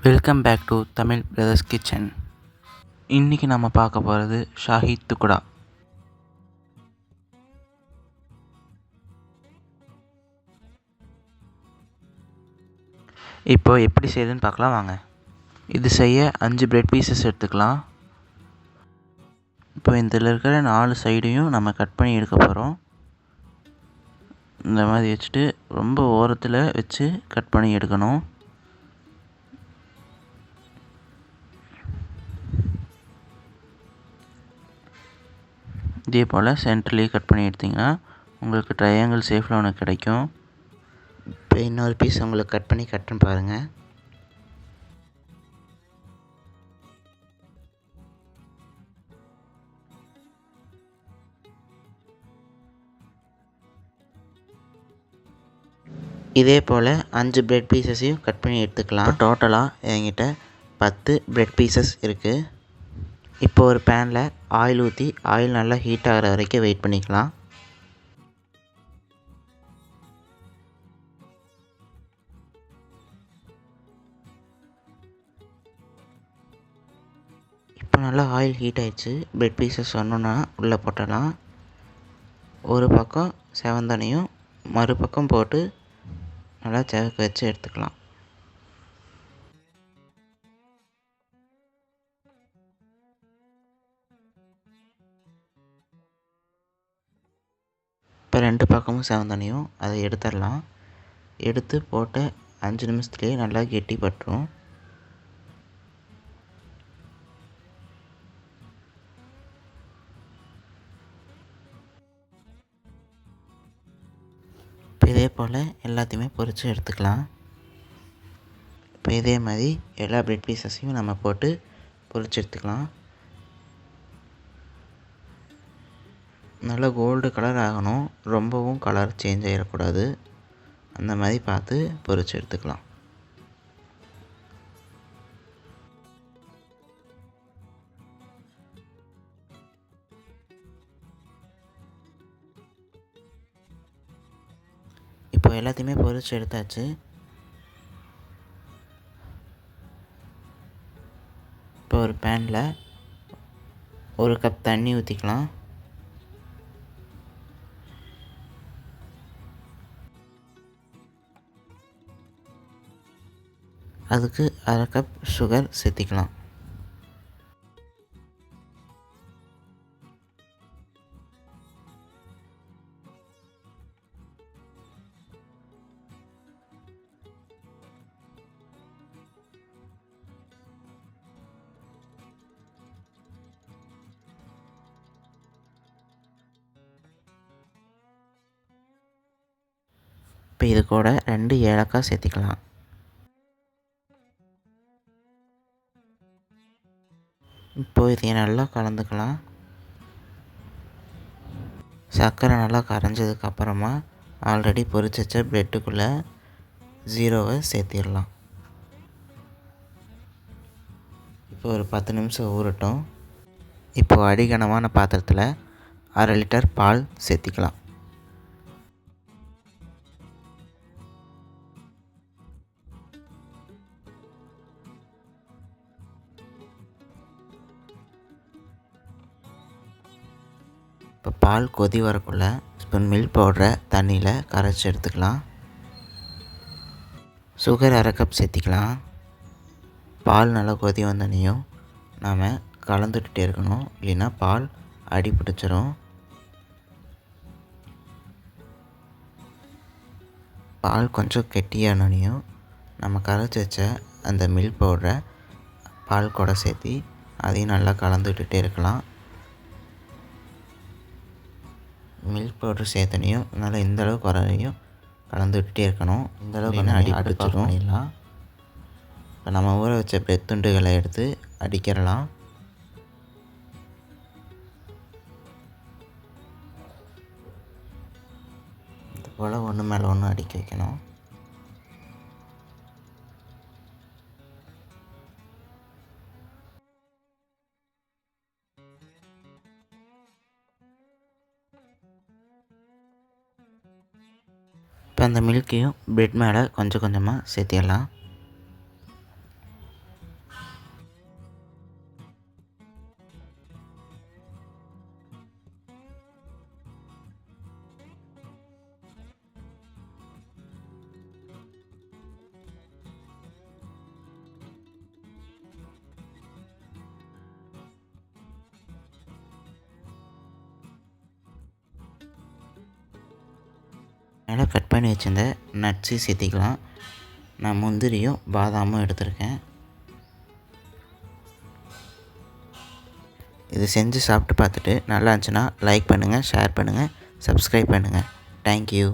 Welcome back to Tamil brothers kitchen. இன்றைக்கி நம்ம பார்க்க போகிறது ஷாஹி துக்குடா. இப்போ எப்படி செய்யுதுன்னு பார்க்கலாம் வாங்க. இது செய்ய 5 பிரெட் பீசஸ் எடுத்துக்கலாம். இப்போ இதில் இருக்கிற 4 சைடையும் நம்ம கட் பண்ணி எடுக்க போகிறோம். இந்த மாதிரி வச்சுட்டு ரொம்ப ஓரத்தில் வச்சு கட் பண்ணி எடுக்கணும். இதே போல் சென்டர்லேயே கட் பண்ணி எடுத்திங்கன்னா உங்களுக்கு ட்ரையாங்கிள் ஷேப்பில் ஒன்று கிடைக்கும். இப்போ இன்னொரு பீஸ் உங்களுக்கு கட் பண்ணி கட்டுன்னு பாருங்கள். இதே போல் 5 பிரெட் பீசஸையும் கட் பண்ணி எடுத்துக்கலாம். டோட்டலாக என்கிட்ட 10 பிரெட் பீசஸ் இருக்குது. இப்போ ஒரு பேனில் ஆயில் ஊற்றி ஆயில் நல்லா ஹீட் ஆகிற வரைக்கும் வெயிட் பண்ணிக்கலாம். இப்போ நல்லா ஆயில் ஹீட் ஆகிடுச்சு. பிரெட் பீசஸ் ஒன்றுன்னா உள்ளே போட்டலாம். ஒரு பக்கம் செவந்தனையும் மறுபக்கம் போட்டு நல்லா செவக்க வச்சு எடுத்துக்கலாம். இப்போ 2 பக்கமும் செவந்தனையும் அதை எடுத்துடலாம். எடுத்து போட்ட 5 நிமிஷத்துலேயே நல்லா கெட்டி பட்டுரும். இப்போ இதே போல் எல்லாத்தையுமே பொரித்து எடுத்துக்கலாம். இப்போ இதே மாதிரி எல்லா பிரெட் பீசஸையும் நம்ம போட்டு பொரித்து எடுத்துக்கலாம். நல்லா கோல்டு கலர் ஆகணும், ரொம்பவும் கலர் சேஞ்ச் ஆகிடக்கூடாது. அந்த மாதிரி பார்த்து பொரித்து எடுத்துக்கலாம். இப்போ எல்லாத்தையுமே பொரித்து எடுத்தாச்சு. இப்போ ஒரு பேனில் 1 கப் தண்ணி ஊற்றிக்கலாம். அதுக்கு 1/2 கப் சுகர் சேர்த்திக்கலாம். இப்போ இது கூட 2 ஏலக்காய் சேர்த்திக்கலாம். இப்போது இதை நல்லா கலந்துக்கலாம். சர்க்கரை நல்லா கரைஞ்சதுக்கப்புறமா ஆல்ரெடி பொரிச்சு வச்ச ப்ரெட்டுக்குள்ளே 0வை சேர்த்திடலாம். இப்போ ஒரு 10 நிமிஷம் ஊறட்டும். இப்போது அடிகனமான பாத்திரத்தில் 1/2 லிட்டர் பால் சேர்த்திக்கலாம். இப்போ பால் கொதி வரக்குள்ள ஸ்பூன் மில்க் பவுடரை தண்ணியில் கரைச்சி எடுத்துக்கலாம். சுகர் 1/2 கப் சேர்த்திக்கலாம். பால் நல்லா கொதி வந்தோடனையும் நாம் கலந்துக்கிட்டே இருக்கணும், இல்லைன்னா பால் அடி பிடிச்சிரும். பால் கொஞ்சம் கெட்டியானோனையும் நம்ம கரைச்சி வச்ச அந்த மில்க் பவுடரை பால் கூட சேர்த்தி அதையும் நல்லா கலந்துக்கிட்டே இருக்கலாம். மில்க் பவுடர் சேர்த்தனையும் நல்லா இந்தளவுக்கு வரையும் கலந்து விட்டுட்டே இருக்கணும். இந்தளவுக்கு அடி பிடிச்சிடும். இப்போ நம்ம ஊற வச்ச பிரெட் துண்டுகளை எடுத்து அடிக்கிறலாம். இது போல் ஒன்று மேலே ஒன்று அடிக்க வைக்கணும். இப்போ அந்த மில்க்கையும் பிரெட் மேலே கொஞ்சம் கொஞ்சமாக சேர்த்திடலாம். மேலே கட் பண்ணி வச்சிருந்த நட்ஸையும் சேர்த்திக்கலாம். நான் முந்திரியும் பாதாமும் எடுத்திருக்கேன். இது செஞ்சு சாப்பிட்டு பார்த்துட்டு நல்லா இருந்துச்சுன்னா லைக் பண்ணுங்கள், ஷேர் பண்ணுங்கள், சப்ஸ்கிரைப் பண்ணுங்கள். தேங்க்யூ.